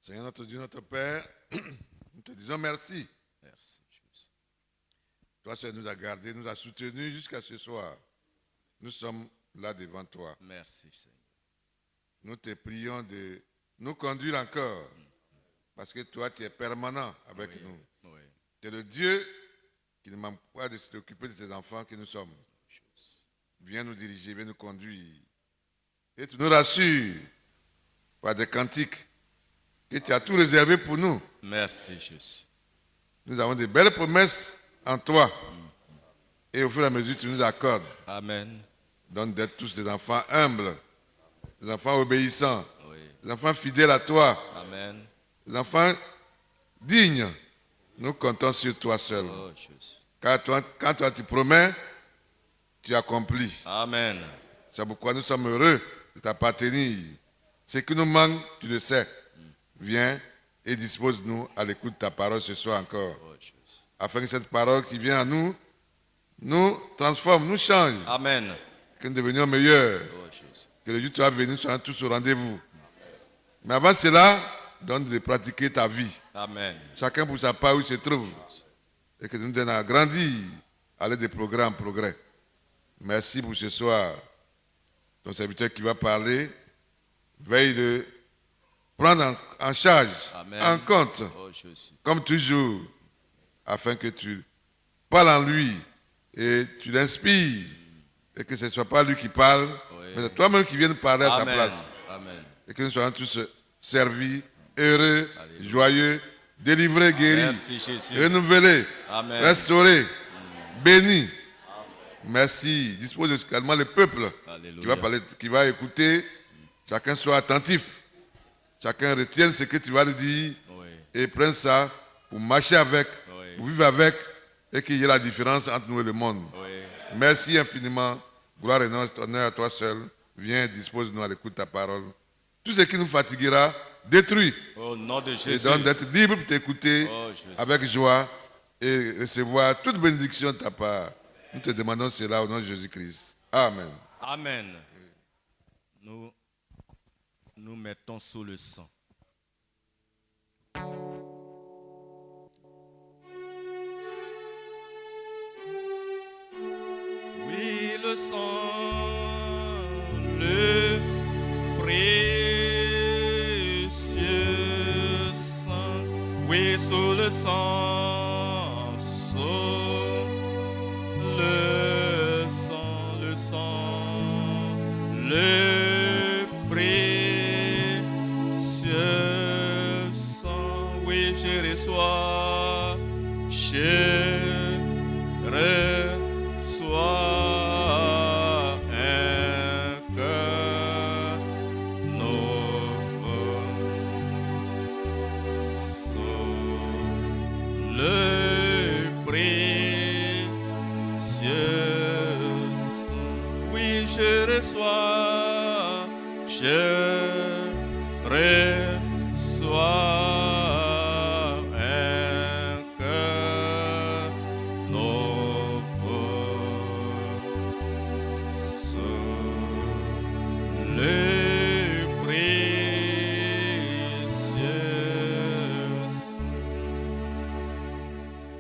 Seigneur notre Dieu, notre Père, nous te disons merci. Merci, Jésus. Toi, Seigneur, nous as gardés, nous as soutenus jusqu'à ce soir. Nous sommes là devant toi. Merci, Seigneur. Nous te prions de nous conduire encore. Parce que toi, tu es permanent avec nous. Oui. Tu es le Dieu qui ne manque pas de s'occuper de tes enfants que nous sommes. Viens nous diriger, viens nous conduire. Et tu nous rassures par des cantiques que tu as tout réservé pour nous. Merci, Jésus. Nous avons de belles promesses en toi. Et au fur et à mesure, tu nous accordes. Amen. Donne d'être tous des enfants humbles, des enfants obéissants, Oui. des enfants fidèles à toi, Amen. des enfants dignes. Nous comptons sur toi seul. Oh, Jésus. Car toi, quand toi tu promets, tu accomplis. Amen. C'est pourquoi nous sommes heureux de t'appartenir. Ce qui nous manque, tu le sais. Viens et dispose-nous à l'écoute de ta parole ce soir encore. Oh, Jésus. Afin que cette parole qui vient à nous, nous transforme, nous change. Amen. Que nous devenions meilleurs. Oh, Jésus. Que le jour où tu vas venir, soyons tous au rendez-vous. Mais avant cela, donne de pratiquer ta vie. Amen. Chacun pour sa part où il se trouve. Et que tu nous donnes à grandir, aller de progrès en progrès. Merci pour ce soir. Ton serviteur qui va parler, veille de prendre en charge, Amen. en compte, Oh, Jésus. comme toujours, afin que tu parles en lui et tu l'inspires. Et que ce ne soit pas lui qui parle, Oui. mais c'est toi-même qui viens parler à sa Amen. place. Amen. Et que nous soyons tous servis, heureux, Alléluia. joyeux, délivrés, guéris, Merci, Jésus. renouvelés, Amen. restaurés, bénis. Merci. Dispose également le peuple Alléluia. qui va parler, qui va écouter. Chacun soit attentif. Chacun retienne ce que tu vas lui dire Oui. et prenne ça pour marcher avec, Oui. pour vivre avec et qu'il y ait la différence entre nous et le monde. Oui. Merci infiniment. Gloire et honneur à toi seul. Viens, dispose-nous à l'écoute de ta parole. Tout ce qui nous fatiguera, détruit. Au nom de Et Jésus. donne d'être libre pour t'écouter Oh, Jésus. avec joie et recevoir toute bénédiction de ta part. Nous te demandons cela au nom de Jésus-Christ. Amen. Amen. Nous mettons sous le sang. Oui, le sang, le précieux sang. Oui, sous le sang, sous le sang, le sang, le précieux sang. Oui, je reçois, un cœur nouveau sous le précieux sang. Oui, je reçois un cœur nouveau sous le précieux sang.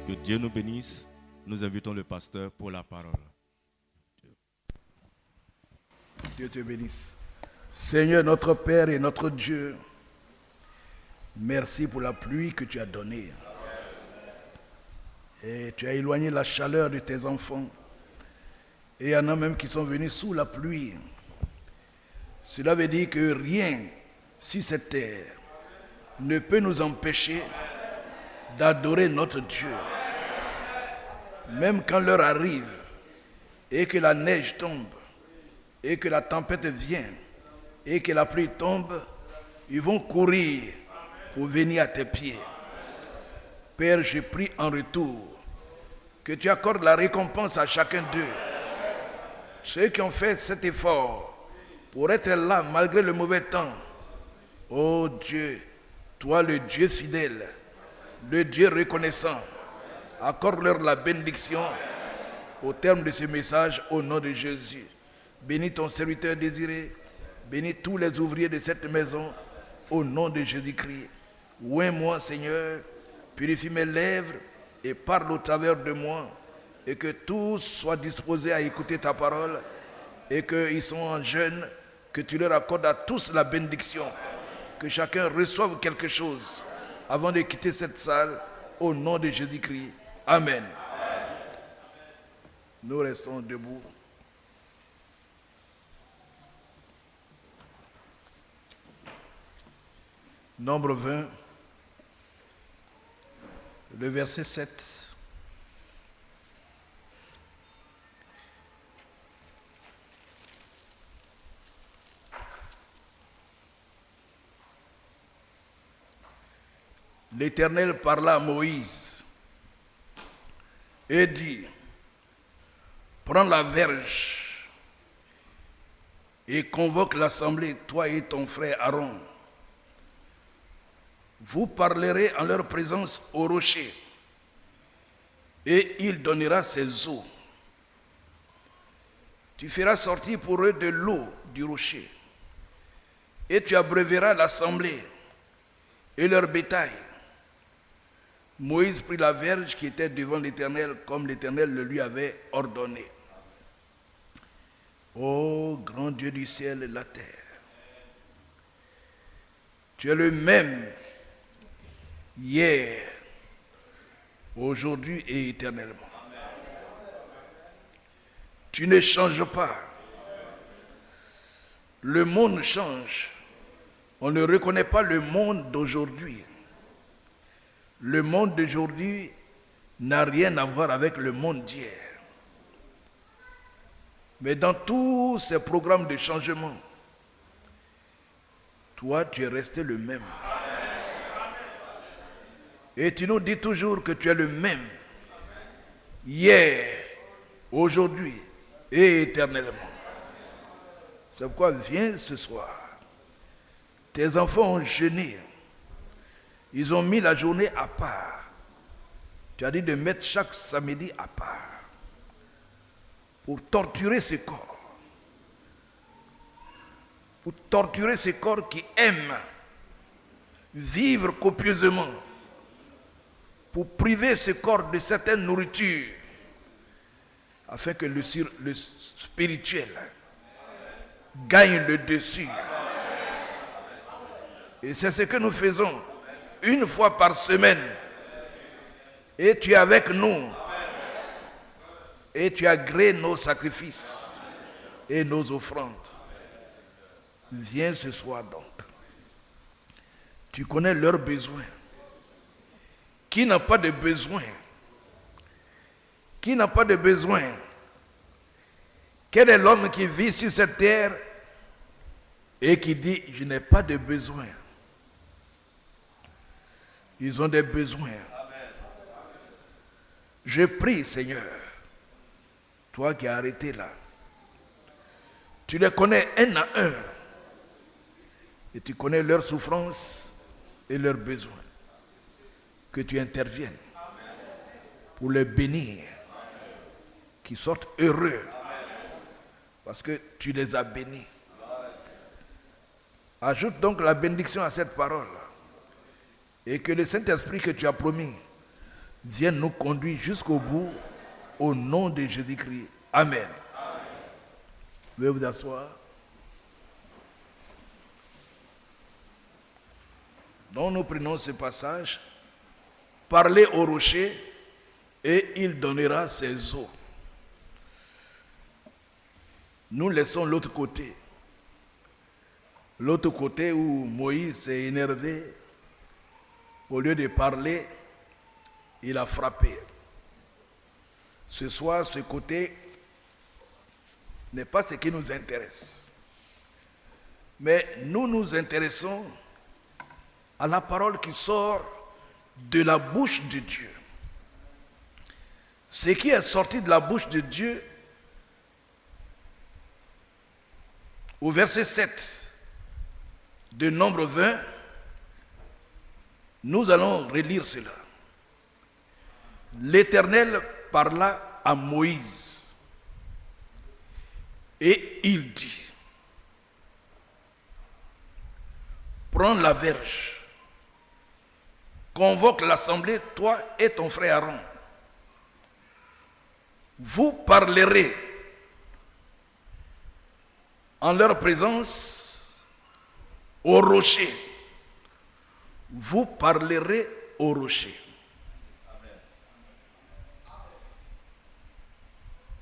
Que Dieu nous bénisse. Nous invitons le pasteur pour la parole. Dieu te bénisse. Seigneur notre Père et notre Dieu, merci pour la pluie que tu as donnée. Et tu as éloigné la chaleur de tes enfants. Et il y en a même qui sont venus sous la pluie. Cela veut dire que rien sur cette terre ne peut nous empêcher d'adorer notre Dieu. Même quand l'heure arrive et que la neige tombe, et que la tempête vient, et que la pluie tombe, ils vont courir pour venir à tes pieds. Père, je prie en retour que tu accordes la récompense à chacun d'eux. Ceux qui ont fait cet effort pour être là malgré le mauvais temps. Oh Dieu, toi le Dieu fidèle, le Dieu reconnaissant, accorde-leur la bénédiction au terme de ce message au nom de Jésus. Bénis ton serviteur désiré, bénis tous les ouvriers de cette maison au nom de Jésus-Christ. Oins-moi, Seigneur, purifie mes lèvres et parle au travers de moi, et que tous soient disposés à écouter ta parole, et qu'ils sont en jeûne, que tu leur accordes à tous la bénédiction, que chacun reçoive quelque chose avant de quitter cette salle, au nom de Jésus-Christ. Amen. Nous restons debout. Nombre 20, le verset 7. L'Éternel parla à Moïse et dit, prends la verge et convoque l'assemblée, toi et ton frère Aaron. Vous parlerez en leur présence au rocher, et il donnera ses eaux. Tu feras sortir pour eux de l'eau du rocher, et tu abreuveras l'assemblée et leur bétail. Moïse prit la verge qui était devant l'Éternel, comme l'Éternel le lui avait ordonné. Ô grand Dieu du ciel et de la terre, tu es le même hier, aujourd'hui et éternellement. Tu ne changes pas. Le monde change. On ne reconnaît pas le monde d'aujourd'hui. Le monde d'aujourd'hui n'a rien à voir avec le monde d'hier. Mais dans tous ces programmes de changement, toi, tu es resté le même. Et tu nous dis toujours que tu es le même, hier, aujourd'hui et éternellement. C'est pourquoi viens ce soir. Tes enfants ont jeûné. Ils ont mis la journée à part. Tu as dit de mettre chaque samedi à part pour torturer ce corps. Pour torturer ce corps qui aime vivre copieusement. Pour priver ce corps de certaines nourritures afin que le spirituel gagne le dessus. Et c'est ce que nous faisons une fois par semaine. Et tu es avec nous. Et tu agrées nos sacrifices et nos offrandes. Viens ce soir donc. Tu connais leurs besoins. Qui n'a pas de besoin? Qui n'a pas de besoin? Quel est l'homme qui vit sur cette terre et qui dit, je n'ai pas de besoin? Ils ont des besoins. Je prie, Seigneur, toi qui as arrêté là, tu les connais un à un et tu connais leurs souffrances et leurs besoins. Que tu interviennes pour les bénir, qu'ils sortent heureux parce que tu les as bénis. Ajoute donc la bénédiction à cette parole et que le Saint-Esprit que tu as promis vienne nous conduire jusqu'au bout au nom de Jésus-Christ. Amen. Veuillez vous asseoir. Donc nous prenons ce passage. Parlez au rocher et il donnera ses eaux. Nous laissons l'autre côté. L'autre côté où Moïse s'est énervé, au lieu de parler, il a frappé. Ce soir, ce côté n'est pas ce qui nous intéresse. Mais nous nous intéressons à la parole qui sort de la bouche de Dieu. Ce qui est sorti de la bouche de Dieu, au verset 7 de Nombre 20, nous allons relire cela. L'Éternel parla à Moïse et il dit, prends la verge convoque l'assemblée, toi et ton frère Aaron. Vous parlerez en leur présence au rocher. Vous parlerez au rocher.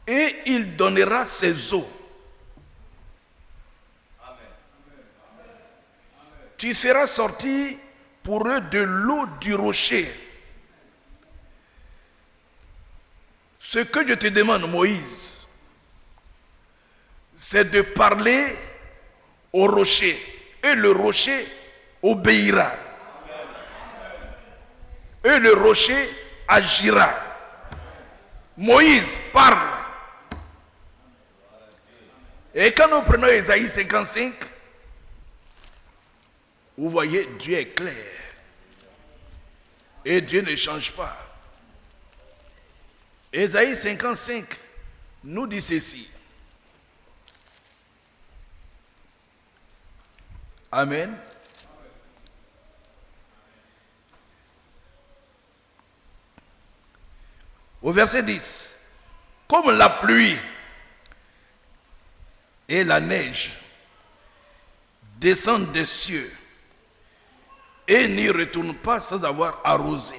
Et il donnera ses eaux. Tu feras sortir pour eux de l'eau du rocher. Ce que je te demande, Moïse, c'est de parler au rocher. Et le rocher obéira. Et le rocher agira. Moïse parle. Et quand nous prenons Ésaïe 55, vous voyez, Dieu est clair. Et Dieu ne change pas. Ésaïe 55 nous dit ceci. Amen. Au verset 10. Comme la pluie et la neige descendent des cieux et n'y retournent pas sans avoir arrosé.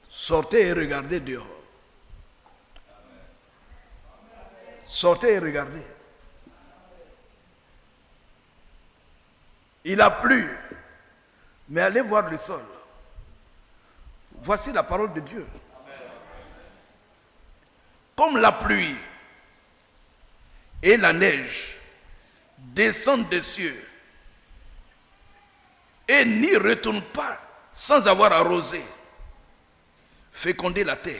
Sortez et regardez dehors. Sortez et regardez. Il a plu, mais allez voir le sol. Voici la parole de Dieu. Comme la pluie et la neige descendent des cieux et n'y retournent pas sans avoir arrosé, féconder la terre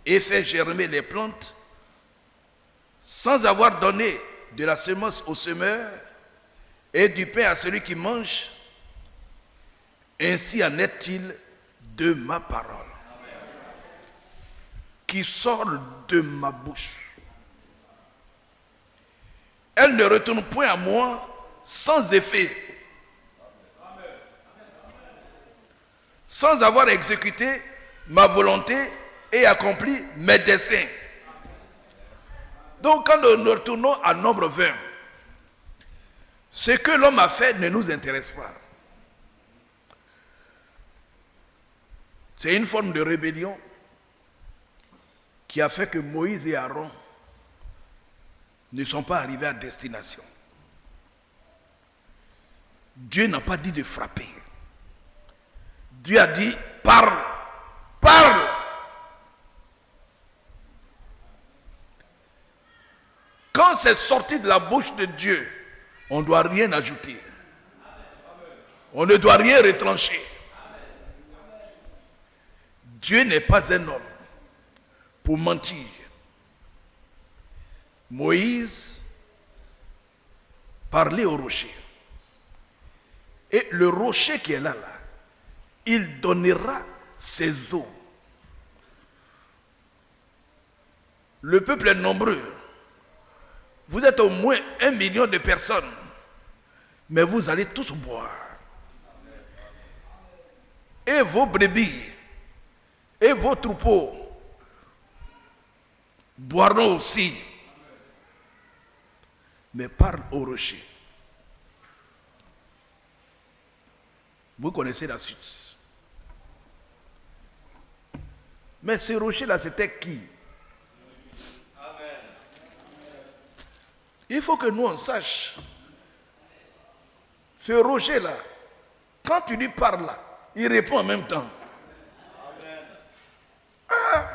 et faire germer les plantes, sans avoir donné de la semence au semeur et du pain à celui qui mange, ainsi en est-il de ma parole qui sort de ma bouche. Elle ne retourne point à moi sans effet, sans avoir exécuté ma volonté et accompli mes desseins. Donc quand nous retournons à Nombre 20, ce que l'homme a fait ne nous intéresse pas. C'est une forme de rébellion qui a fait que Moïse et Aaron ne sont pas arrivés à destination. Dieu n'a pas dit de frapper. Dieu a dit parle, parle. Quand c'est sorti de la bouche de Dieu, on ne doit rien ajouter. On ne doit rien retrancher. Dieu n'est pas un homme pour mentir. Moïse parlait au rocher. Et le rocher qui est là, il donnera ses eaux. Le peuple est nombreux. Vous êtes au moins 1 million de personnes. Mais vous allez tous boire. Et vos brebis et vos troupeaux boiront aussi. Mais parle au rocher. Vous connaissez la suite. Mais ce rocher-là, c'était qui? Il faut que nous on sache. Ce rocher-là, quand tu lui parles là, il répond en même temps. Ah,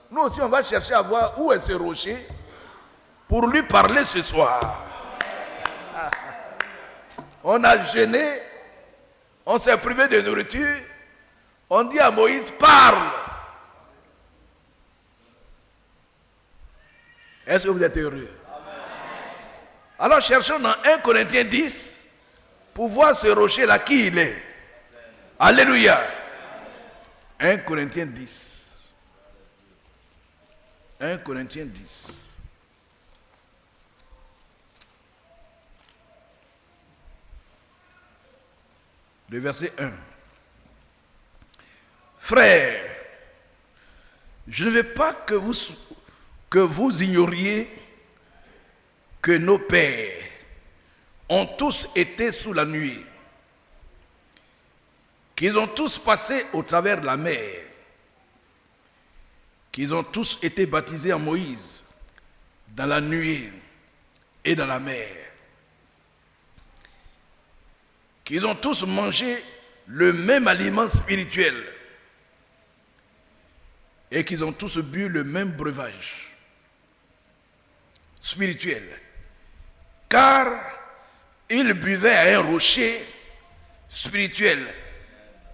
nous aussi on va chercher à voir où est ce rocher pour lui parler ce soir. Ah. On a jeûné, on s'est privé de nourriture, on dit à Moïse, parle. Est-ce que vous êtes heureux? Alors cherchons dans 1 Corinthiens 10 pour voir ce rocher-là qui il est. Alléluia. 1 Corinthiens 10. 1 Corinthiens 10. le verset 1. Frères, je ne veux pas que vous ignoriez que nos pères ont tous été sous la nuée, qu'ils ont tous passé au travers de la mer, qu'ils ont tous été baptisés en Moïse, dans la nuée et dans la mer, qu'ils ont tous mangé le même aliment spirituel et qu'ils ont tous bu le même breuvage spirituel, car ils buvaient à un rocher spirituel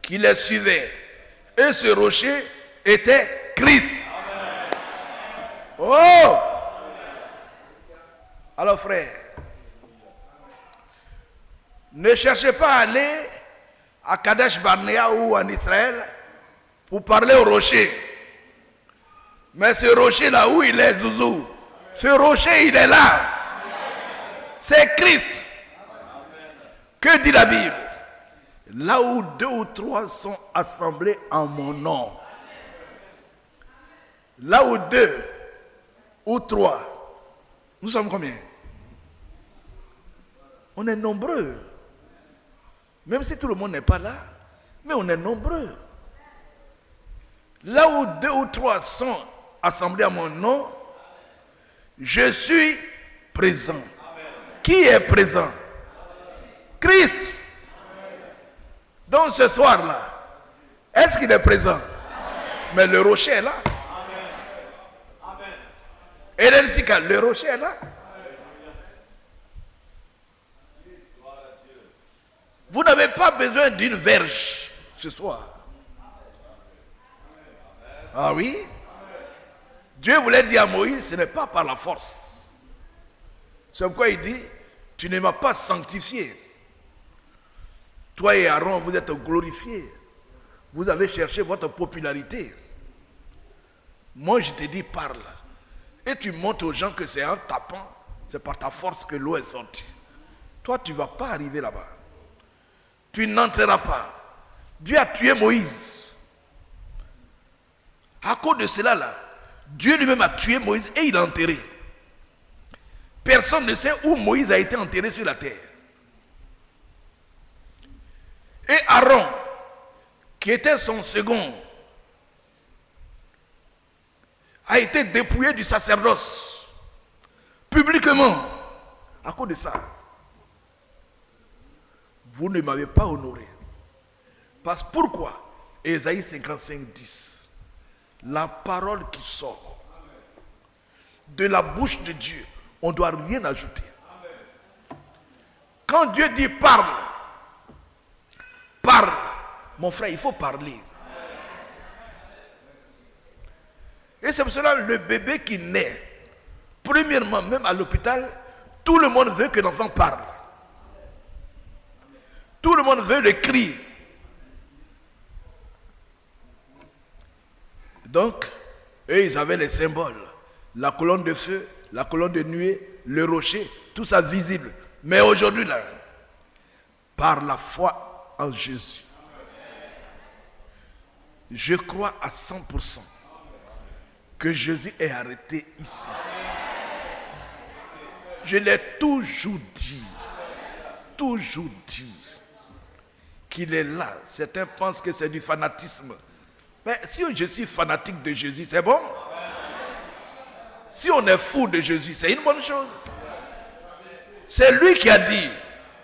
qui les suivait, et ce rocher était Christ. Oh! Alors frère, ne cherchez pas à aller à Kadesh Barnea ou en Israël pour parler au rocher. Mais ce rocher là où il est, Zouzou, ce rocher il est là. C'est Christ. Que dit la Bible? Là où 2 ou 3 sont assemblés en mon nom. Là où 2 ou 3. Nous sommes combien? On est nombreux. Même si tout le monde n'est pas là, mais on est nombreux. Là où 2 ou 3 sont assemblés à mon nom, je suis présent. Qui est présent? Christ. Donc ce soir-là, est-ce qu'il est présent? Mais le rocher est là. Et le rocher est là. Vous n'avez pas besoin d'une verge ce soir. Ah oui? Dieu voulait dire à Moïse, ce n'est pas par la force. C'est pourquoi il dit, tu ne m'as pas sanctifié. Toi et Aaron, vous êtes glorifiés. Vous avez cherché votre popularité. Moi, je te dis, parle. Et tu montres aux gens que c'est en tapant, c'est par ta force que l'eau est sortie. Toi, tu ne vas pas arriver là-bas. Tu n'entreras pas. Dieu a tué Moïse. À cause de cela, là, Dieu lui-même a tué Moïse et il l'a enterré. Personne ne sait où Moïse a été enterré sur la terre. Et Aaron, qui était son second, a été dépouillé du sacerdoce publiquement à cause de ça. Vous ne m'avez pas honoré. Parce pourquoi? Ésaïe 55, 10. La parole qui sort de la bouche de Dieu, on ne doit rien ajouter. Quand Dieu dit parle, parle. Mon frère, il faut parler. Et c'est pour cela le bébé qui naît, premièrement, même à l'hôpital, tout le monde veut que l'enfant parle. Tout le monde veut le cri. Donc, eux, ils avaient les symboles. La colonne de feu, la colonne de nuée, le rocher, tout ça visible. Mais aujourd'hui, là, par la foi en Jésus, je crois à 100% que Jésus est arrêté ici. Je l'ai toujours dit, qu'il est là. Certains pensent que c'est du fanatisme. Mais si je suis fanatique de Jésus, c'est bon? Si on est fou de Jésus, c'est une bonne chose. C'est lui qui a dit,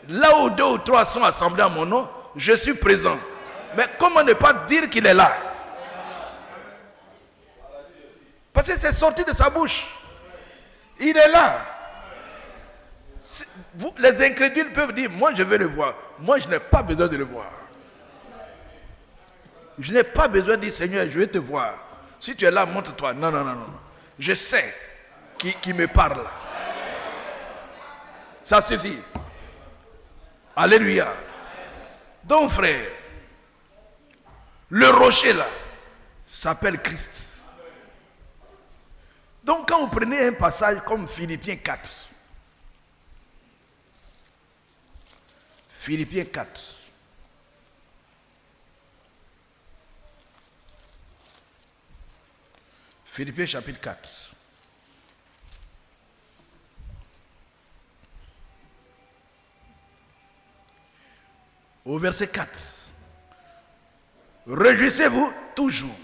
là où 2 ou 3 sont assemblés à mon nom, je suis présent. Mais comment ne pas dire qu'il est là? Parce que c'est sorti de sa bouche. Il est là. Vous, les incrédules peuvent dire, moi je veux le voir. Moi je n'ai pas besoin de le voir. Je n'ai pas besoin de dire, Seigneur, je vais te voir. Si tu es là, montre-toi. Non, non, non, non. Je sais qui me parle. Ça suffit. Alléluia. Donc frère, le rocher là s'appelle Christ. Donc quand vous prenez un passage comme Philippiens 4, Philippiens 4, Philippiens chapitre 4. Au verset 4. Réjouissez-vous toujours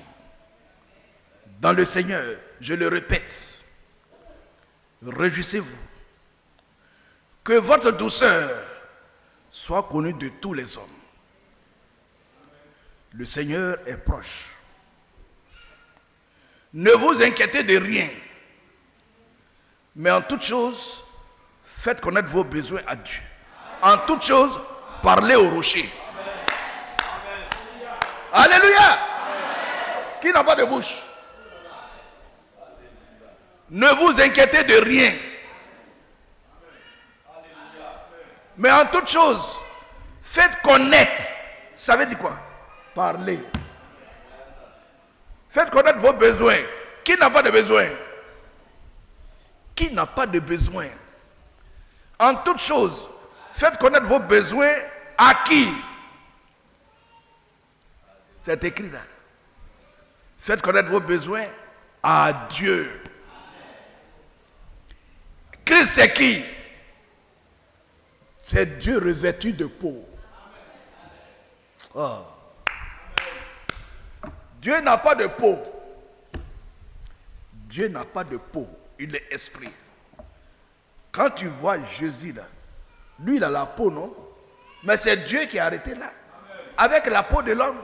dans le Seigneur, je le répète. Réjouissez-vous. Que votre douceur soit connue de tous les hommes. Le Seigneur est proche. Ne vous inquiétez de rien, mais en toute chose, faites connaître vos besoins à Dieu. En toute chose, parlez au rocher. Alléluia. Qui n'a pas de bouche? Ne vous inquiétez de rien, mais en toute chose, faites connaître. Ça veut dire quoi? Parlez. Faites connaître vos besoins. Qui n'a pas de besoin? Qui n'a pas de besoin? En toute chose, faites connaître vos besoins à qui? C'est écrit là. Faites connaître vos besoins à Dieu. Christ c'est qui? C'est Dieu revêtu de peau. Oh. Dieu n'a pas de peau. Dieu n'a pas de peau. Il est esprit. Quand tu vois Jésus là, lui il a la peau, non? Mais c'est Dieu qui est arrêté là. Avec la peau de l'homme.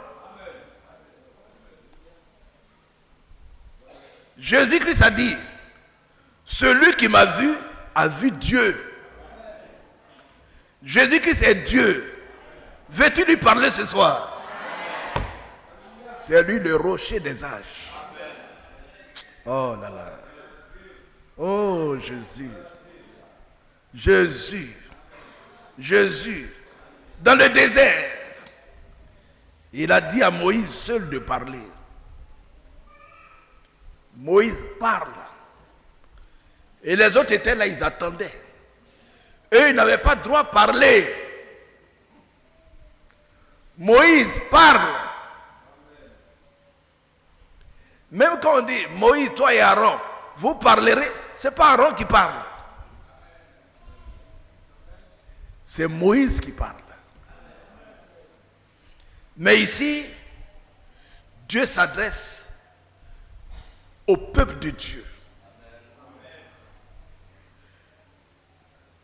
Jésus-Christ a dit, celui qui m'a vu a vu Dieu. Jésus-Christ est Dieu. Veux-tu lui parler ce soir? C'est lui le rocher des âges. Oh là là. Oh Jésus. Jésus. Jésus. Dans le désert, il a dit à Moïse seul de parler. Moïse parle. Et les autres étaient là, ils attendaient. Eux, ils n'avaient pas droit de parler. Moïse parle. Même quand on dit Moïse, toi et Aaron, vous parlerez, ce n'est pas Aaron qui parle. C'est Moïse qui parle. Mais ici, Dieu s'adresse au peuple de Dieu.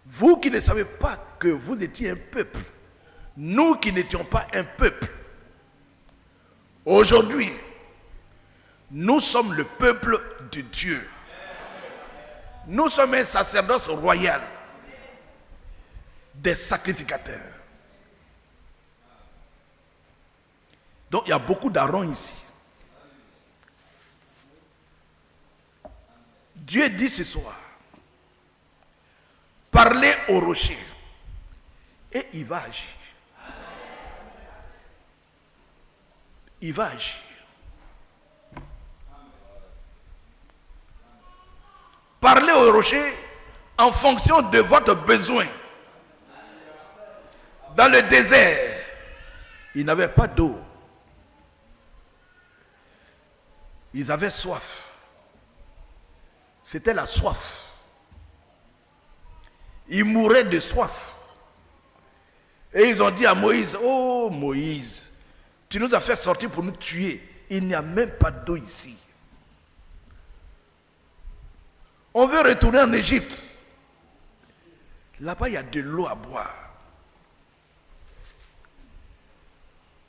Vous qui ne savez pas que vous étiez un peuple, nous qui n'étions pas un peuple, aujourd'hui, nous sommes le peuple de Dieu. Nous sommes un sacerdoce royal, des sacrificateurs. Donc il y a beaucoup d'Aaron ici. Dieu dit ce soir, parlez au rocher et il va agir. Il va agir. Parlez au rocher en fonction de votre besoin. Dans le désert, ils n'avaient pas d'eau. Ils avaient soif. C'était la soif. Ils mouraient de soif. Et ils ont dit à Moïse, oh Moïse, tu nous as fait sortir pour nous tuer. Il n'y a même pas d'eau ici. On veut retourner en Égypte. Là-bas, il y a de l'eau à boire.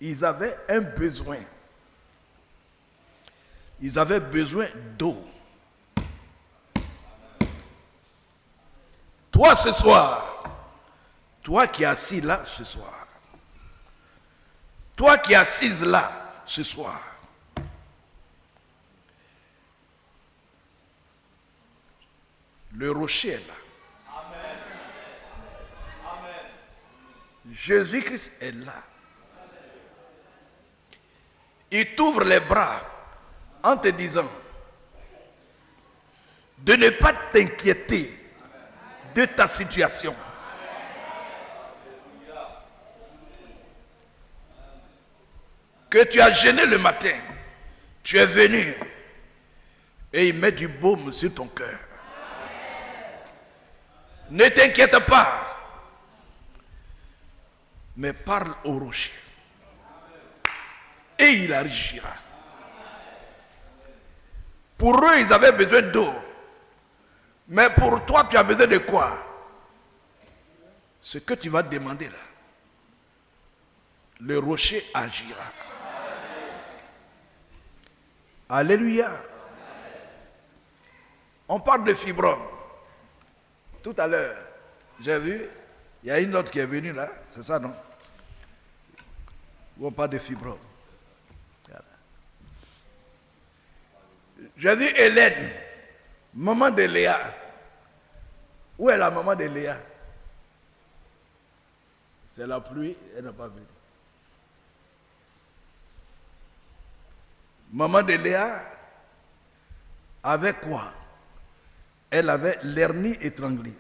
Ils avaient un besoin. Ils avaient besoin d'eau. Toi ce soir, toi qui es assis là ce soir, toi qui es assise là ce soir, le rocher est là. Amen. Amen. Jésus-Christ est là. Il t'ouvre les bras en te disant de ne pas t'inquiéter de ta situation. Que tu as gêné le matin, tu es venu et il met du baume sur ton cœur. Ne t'inquiète pas, mais parle au rocher et il agira. Pour eux, ils avaient besoin d'eau. Mais pour toi, tu as besoin de quoi? Ce que tu vas demander là, le rocher agira. Alléluia. On parle de fibrome. Tout à l'heure, j'ai vu, il y a une autre qui est venue là, c'est ça non? Où on parle de fibrome. Voilà. J'ai vu Hélène, maman de Léa. Où est la maman de Léa? C'est la pluie, elle n'a pas venu. Maman de Léa avait quoi? Elle avait l'hernie étranglée.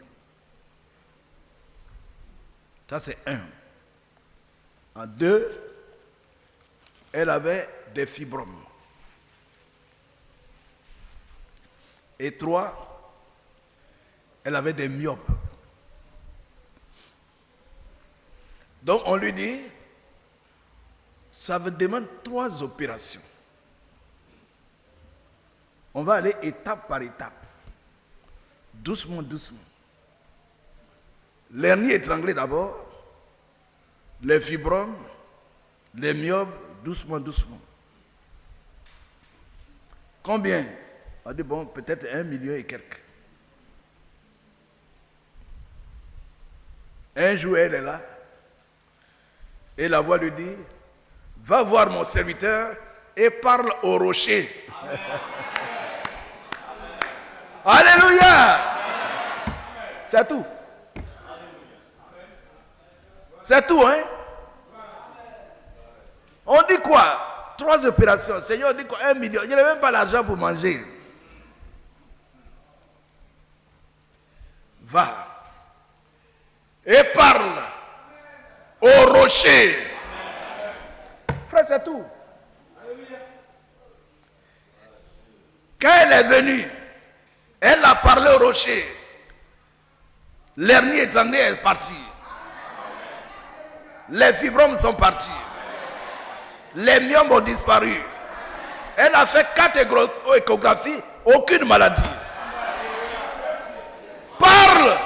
Ça c'est un. En deux, elle avait des fibromes. Et trois, elle avait des myopes. Donc on lui dit, ça vous demande 3 opérations. On va aller étape par étape. Doucement, doucement. L'hernie étranglée d'abord, les fibromes, les myopes, doucement, doucement. Combien? On dit bon, peut-être 1 million et quelques. Un jour, elle est là. Et la voix lui dit, va voir mon serviteur et parle au rocher. Alléluia. C'est tout. C'est tout, hein? On dit quoi? 3 opérations. Seigneur, on dit quoi? 1 million. Je n'ai même pas l'argent pour manger. Va et parle au rocher. Frère, c'est tout. Quand elle est venue, elle a parlé au rocher. L'hernie étranglée est partie. Les fibromes sont partis. Les myopes ont disparu. Elle a fait 4 échographies, aucune maladie. Parle.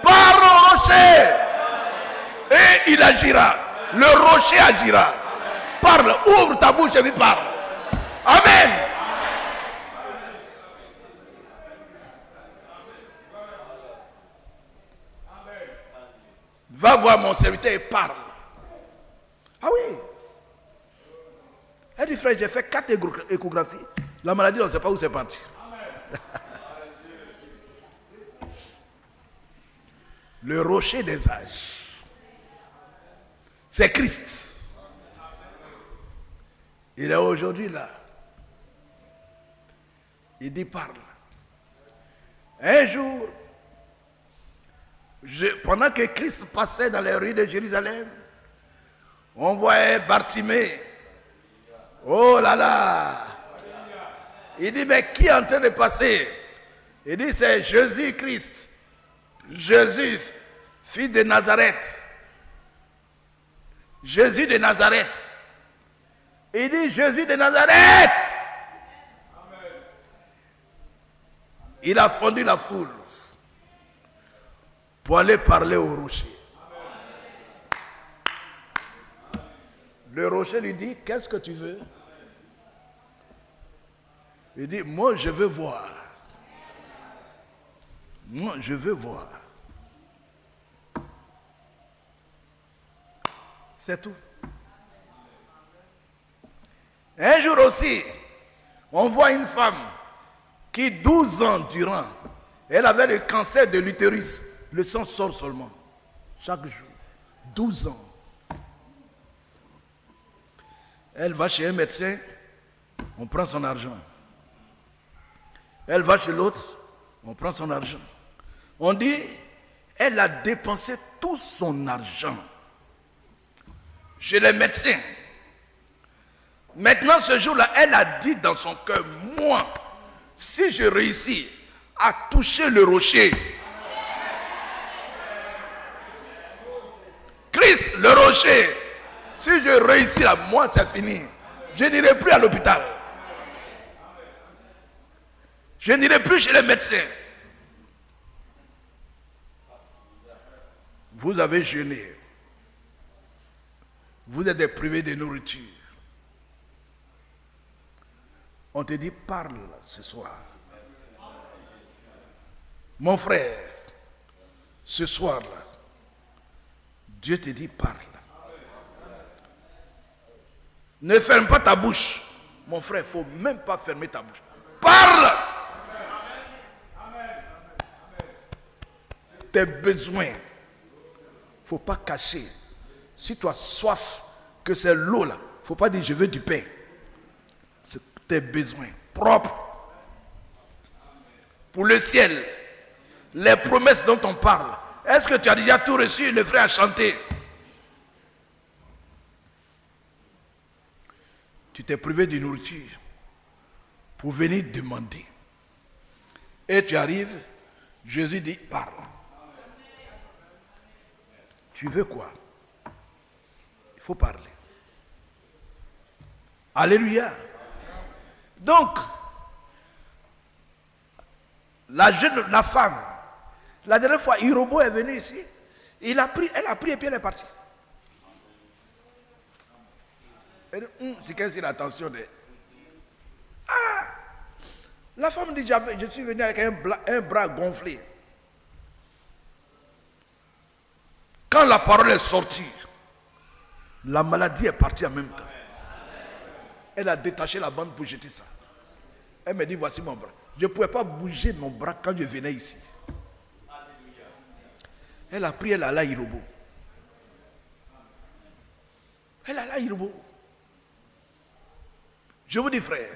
Parle au rocher. Et il agira. Le rocher agira. Parle. Ouvre ta bouche et lui parle. Amen. Va voir mon serviteur et parle. Ah oui. Elle dit, frère, j'ai fait 4 échographies. La maladie, on ne sait pas où c'est parti. Le rocher des âges. C'est Christ. Il est aujourd'hui là. Il dit, parle. Un jour, pendant que Christ passait dans les rues de Jérusalem, on voyait Bartimée. Oh là là! Il dit, mais qui est en train de passer? Il dit, c'est Jésus-Christ. Jésus, fils de Nazareth. Jésus de Nazareth. Il dit, Jésus de Nazareth. Il a fondu la foule pour aller parler au rocher. Le rocher lui dit, qu'est-ce que tu veux? Il dit, moi je veux voir. Moi je veux voir. C'est tout. Un jour aussi, on voit une femme qui 12 ans durant, elle avait le cancer de l'utérus. Le sang sort seulement. Chaque jour. 12 ans. Elle va chez un médecin, on prend son argent. Elle va chez l'autre, on prend son argent. On dit, elle a dépensé tout son argent chez les médecins. Maintenant, ce jour-là, elle a dit dans son cœur, moi, si je réussis à toucher le rocher, Christ, le rocher, si je réussis là, moi, c'est fini. Je n'irai plus à l'hôpital. Je n'irai plus chez les médecins. Vous avez jeûné. Vous êtes privés de nourriture. On te dit, parle ce soir. Mon frère, ce soir-là, Dieu te dit, parle. Ne ferme pas ta bouche. Mon frère, il ne faut même pas fermer ta bouche. Parle. Tes besoins. Il ne faut pas cacher. Si tu as soif, que c'est l'eau là, il ne faut pas dire je veux du pain. C'est tes besoins propres. Pour le ciel, les promesses dont on parle. Est-ce que tu as déjà tout reçu? Le frère a chanté. Tu t'es privé de nourriture pour venir demander. Et tu arrives, Jésus dit, parle. Tu veux quoi? Il faut parler. Alléluia. Donc, la femme, la dernière fois, Irobo est venu ici, elle a pris et puis elle est partie. Elle dit, c'est qu'elle c'est l'attention de... Ah! La femme dit, je suis venu avec un bras gonflé. Quand la parole est sortie, la maladie est partie en même temps. Elle a détaché la bande pour jeter ça. Elle me dit, voici mon bras. Je ne pouvais pas bouger mon bras quand je venais ici. Elle a pris, elle a l'Aïrobo. Elle a l'Aïrobo. Je vous dis, frère,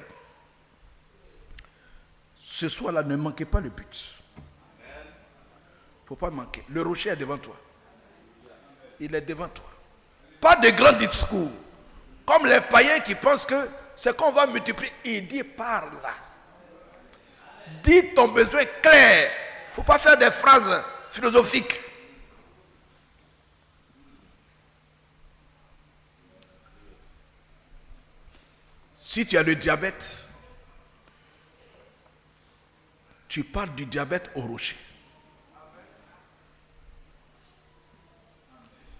ce soir-là, ne manquez pas le but. Il ne faut pas manquer. Le rocher est devant toi. Il est devant toi. Pas de grands discours. Comme les païens qui pensent que c'est qu'on va multiplier. Il dit, parle. Dis ton besoin clair. Il ne faut pas faire des phrases philosophiques. Si tu as le diabète, tu parles du diabète au rocher.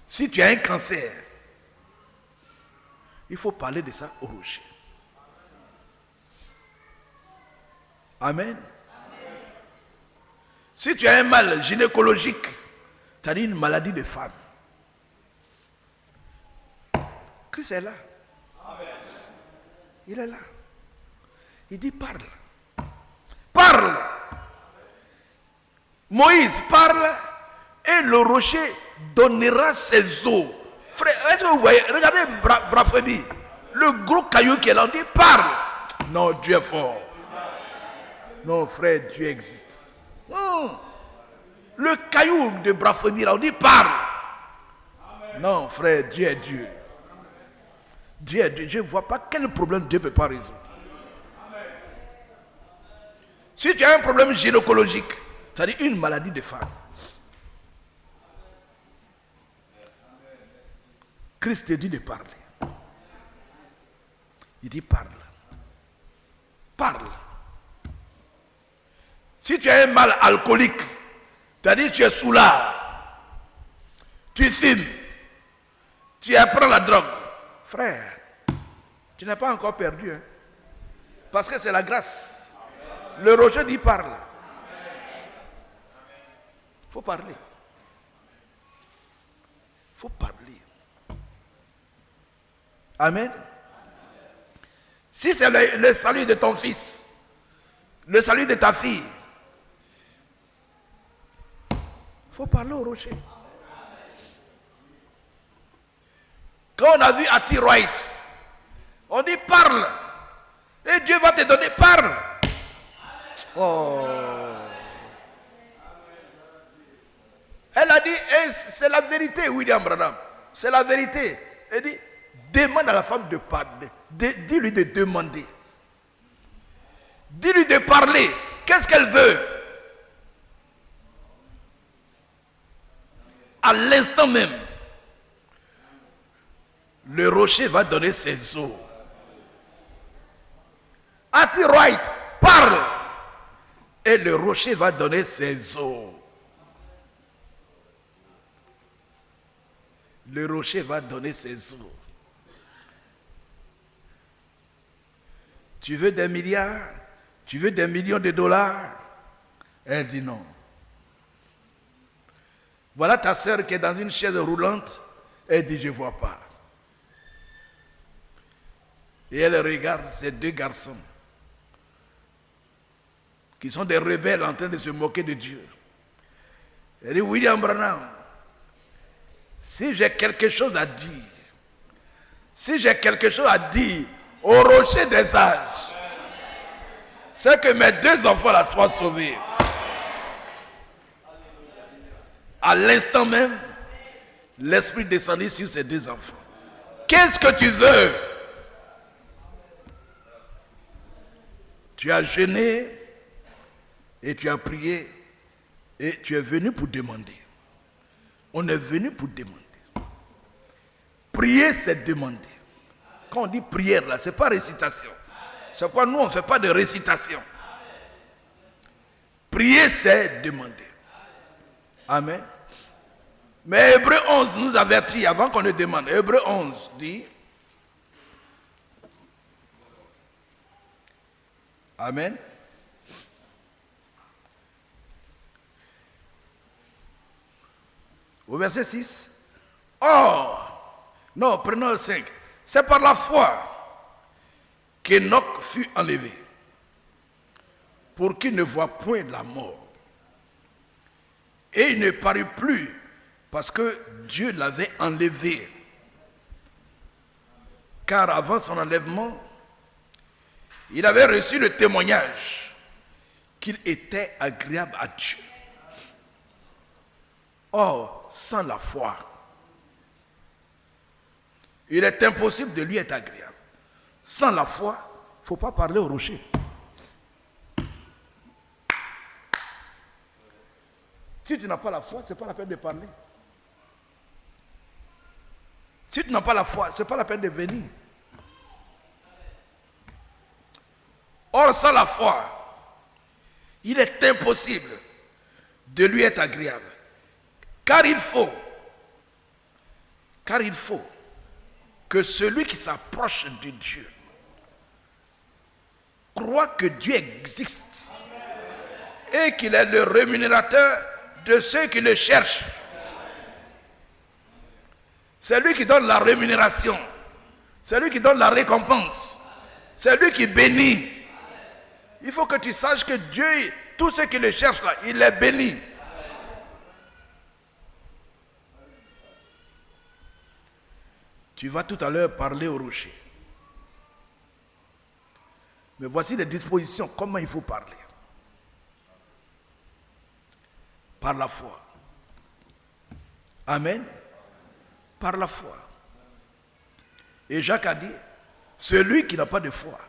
Si tu as un cancer, il faut parler de ça au rocher. Amen. Si tu as un mal gynécologique, c'est-à-dire une maladie de femme, Christ est là. Il est là. Il dit parle. Parle. Moïse parle et le rocher donnera ses eaux. Frère, est-ce que vous voyez? Regardez Brafebi. Le gros caillou qui est là, on dit parle. Non, Dieu est fort. Non, frère, Dieu existe. Non. Le caillou de Brafebi là, on dit parle. Non, frère, Dieu est Dieu. Dieu est Dieu. Je ne vois pas quel problème Dieu ne peut pas résoudre. Si tu as un problème gynécologique, c'est-à-dire une maladie de femme, Christ te dit de parler. Il dit parle. Parle. Si tu as un mal alcoolique, c'est-à-dire tu es soulard, tu fumes, tu apprends la drogue, frère, tu n'as pas encore perdu. Hein? Parce que c'est la grâce. Le rocher dit parle. Il faut parler. Il faut parler. Amen. Si c'est le salut de ton fils, le salut de ta fille, il faut parler au rocher. Quand on a vu Ati Wright, on dit parle. Et Dieu va te donner, parle. Oh. Elle a dit, c'est la vérité, William Branham. C'est la vérité. Elle dit, Demande à la femme de parler. Dis-lui de demander. Dis-lui de parler. Qu'est-ce qu'elle veut? À l'instant même, le rocher va donner ses eaux. Ati Wright, parle. Et le rocher va donner ses eaux. Le rocher va donner ses eaux. Tu veux des milliards? Tu veux des millions de dollars? Elle dit non. Voilà ta sœur qui est dans une chaise roulante. Elle dit je ne vois pas. Et elle regarde ces deux garçons qui sont des rebelles en train de se moquer de Dieu. Elle dit William Branham, si j'ai quelque chose à dire, si j'ai quelque chose à dire au rocher des âges, c'est que mes deux enfants là soient sauvés. À l'instant même, l'esprit descendit sur ces deux enfants. Qu'est-ce que tu veux? Tu as jeûné et tu as prié et tu es venu pour demander. On est venu pour demander. Prier, c'est demander. Quand on dit prière, là, ce n'est pas récitation. C'est quoi? Nous, on ne fait pas de récitation. Prier, c'est demander. Amen. Mais Hébreu 11 nous avertit avant qu'on ne demande. Hébreu 11 dit. Amen. Au verset 6. Non, prenons le 5. C'est par la foi qu'Enoch fut enlevé, pour qu'il ne voie point la mort. Et il ne parut plus, parce que Dieu l'avait enlevé. Car avant son enlèvement, il avait reçu le témoignage qu'il était agréable à Dieu. Or, sans la foi, il est impossible de lui être agréable. Sans la foi, il ne faut pas parler au rocher. Si tu n'as pas la foi, ce n'est pas la peine de parler. Si tu n'as pas la foi, ce n'est pas la peine de venir. Or, sans la foi, il est impossible de lui être agréable. Car il faut que celui qui s'approche de Dieu croit que Dieu existe et qu'il est le rémunérateur de ceux qui le cherchent. C'est lui qui donne la rémunération, c'est lui qui donne la récompense, c'est lui qui bénit. Il faut que tu saches que Dieu, tous ceux qui le cherchent là, il les bénit. Tu vas tout à l'heure parler au rocher. Mais voici les dispositions, comment il faut parler. Par la foi. Amen. Par la foi. Et Jacques a dit, celui qui n'a pas de foi,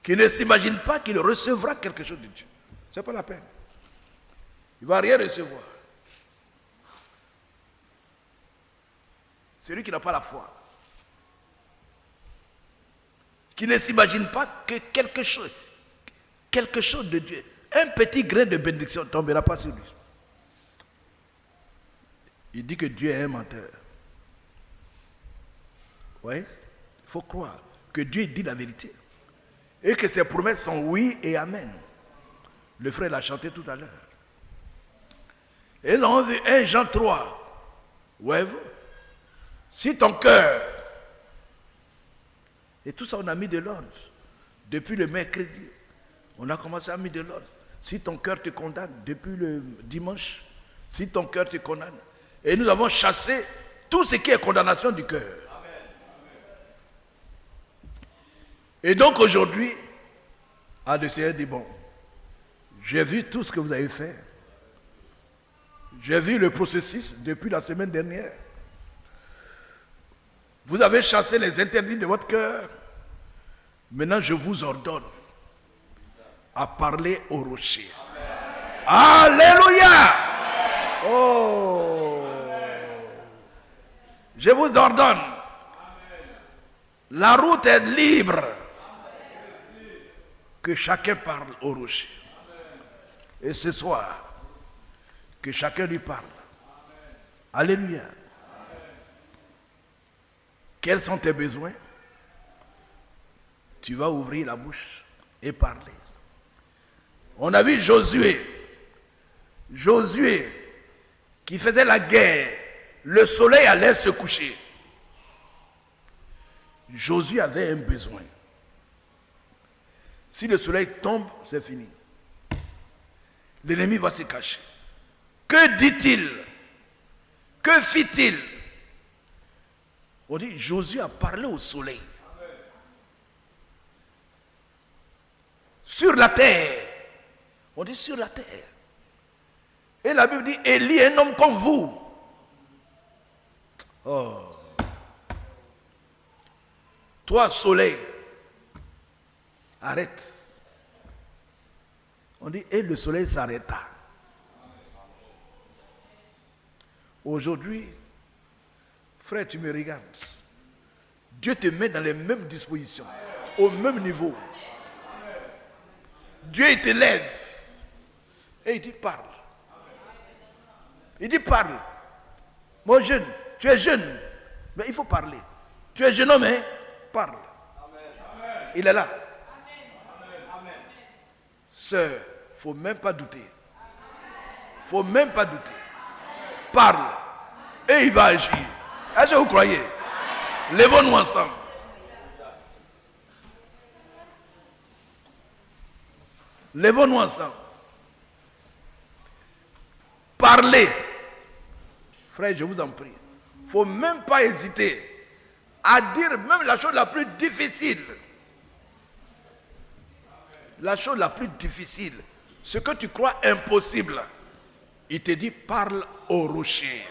qui ne s'imagine pas qu'il recevra quelque chose de Dieu, ce n'est pas la peine. Il ne va rien recevoir. Celui qui n'a pas la foi, qui ne s'imagine pas que quelque chose de Dieu, un petit grain de bénédiction ne tombera pas sur lui. Il dit que Dieu est un menteur. Oui, il faut croire que Dieu dit la vérité. Et que ses promesses sont oui et amen. Le frère l'a chanté tout à l'heure. Et là, on veut 1 Jean 3. Ouais, si ton cœur, et tout ça on a mis de l'ordre, depuis le mercredi, on a commencé à mettre de l'ordre. Si ton cœur te condamne, depuis le dimanche, si ton cœur te condamne, et nous avons chassé tout ce qui est condamnation du cœur. Et donc aujourd'hui, le Seigneur dit, bon, j'ai vu tout ce que vous avez fait. J'ai vu le processus depuis la semaine dernière. Vous avez chassé les interdits de votre cœur. Maintenant, je vous ordonne à parler au rocher. Alléluia. Oh. Je vous ordonne. La route est libre. Que chacun parle au rocher. Et ce soir, que chacun lui parle. Alléluia. Quels sont tes besoins? Tu vas ouvrir la bouche et parler. On a vu Josué. Josué qui faisait la guerre. Le soleil allait se coucher. Josué avait un besoin. Si le soleil tombe, c'est fini. L'ennemi va se cacher. Que dit-il? Que fit-il? On dit, Josué a parlé au soleil. Sur la terre. On dit sur la terre. Et la Bible dit, Élie est un homme comme vous. Oh. Toi, soleil, arrête. On dit, et le soleil s'arrêta. Aujourd'hui, frère, tu me regardes. Dieu te met dans les mêmes dispositions, au même niveau. Dieu, il te lève. Et il dit, parle. Il dit, parle. Mon jeune, tu es jeune, mais il faut parler. Tu es jeune homme, hein? Parle. Il est là. Sœur, il ne faut même pas douter. Il ne faut même pas douter. Parle. Et il va agir. Est-ce que vous croyez? Lèvons-nous ensemble. Lèvons-nous ensemble. Parlez. Frère, je vous en prie. Il ne faut même pas hésiter à dire même la chose la plus difficile. La chose la plus difficile. Ce que tu crois impossible. Il te dit, parle au rocher.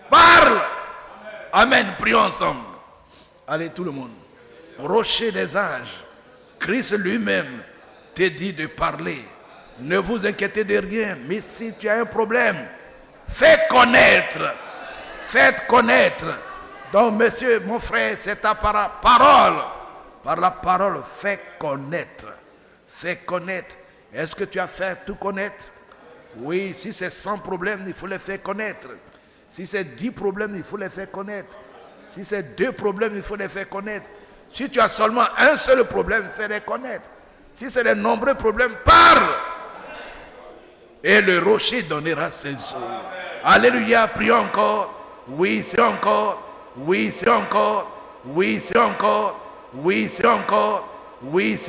Parle. Amen. Prions ensemble. Allez, tout le monde. Rocher des âges. Christ lui-même te dit de parler. Ne vous inquiétez de rien. Mais si tu as un problème, fais connaître. Faites connaître. Donc, monsieur, mon frère, c'est ta parole. Par la parole, fais connaître. Fais connaître. Est-ce que tu as fait tout connaître? Oui, si c'est 100 problèmes, il faut les faire connaître. Si c'est 10 problèmes, il faut les faire connaître. Si c'est 2 problèmes, il faut les faire connaître. Si tu as seulement un seul problème, fais-les connaître. Si c'est de nombreux problèmes, parle. Et le rocher donnera ses eaux. Alléluia, prions encore. Oui, c'est encore. Oui, c'est encore. Oui, c'est encore. Oui, c'est encore. Oui, c'est